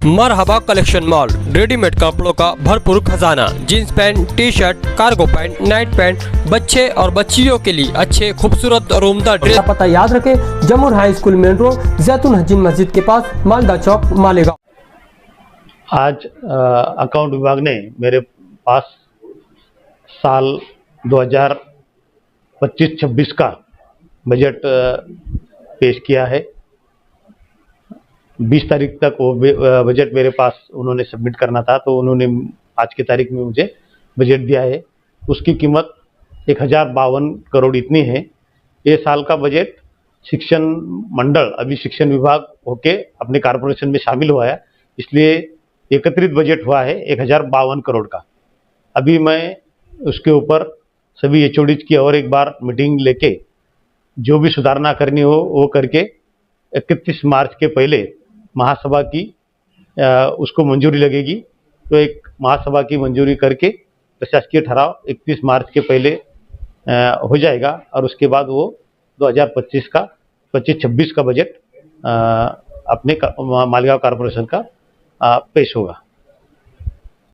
मरहबा collection mall, readymade कपड़ों का भरपूर खजाना, jeans pant, T shirt, cargo pant, night pant, बच्चे और बच्चियों के लिए अच्छे खूबसूरत और उम्दा ड्रेस। पता याद रखें, जमुर हाई स्कूल मेन रोड, जैतून हजीन मस्जिद के पास, मालदा चौक, मालेगांव। आज अकाउंट विभाग ने मेरे पास साल 2025-26 का बजट पेश किया है। 20 तारीख तक वो बजट मेरे पास उन्होंने सबमिट करना था, तो उन्होंने आज की तारीख में मुझे बजट दिया है। उसकी कीमत 1052 करोड़ इतनी है। ये साल का बजट शिक्षण मंडल अभी शिक्षण विभाग होके अपने कॉर्पोरेशन में शामिल हुआ है, इसलिए एकत्रित बजट हुआ है 1052 करोड़ का। अभी मैं उसके ऊपर सभी एचओडीज की और एक बार मीटिंग लेके जो भी सुधारना करनी हो वो करके 31 मार्च के पहले महासभा की उसको मंजूरी लगेगी। तो एक महासभा की मंजूरी करके प्रशासकीय ठहराव 31 मार्च के पहले हो जाएगा और उसके बाद वो 2025 का 25-26 का बजट अपने मालेगांव कॉर्पोरेशन का पेश होगा।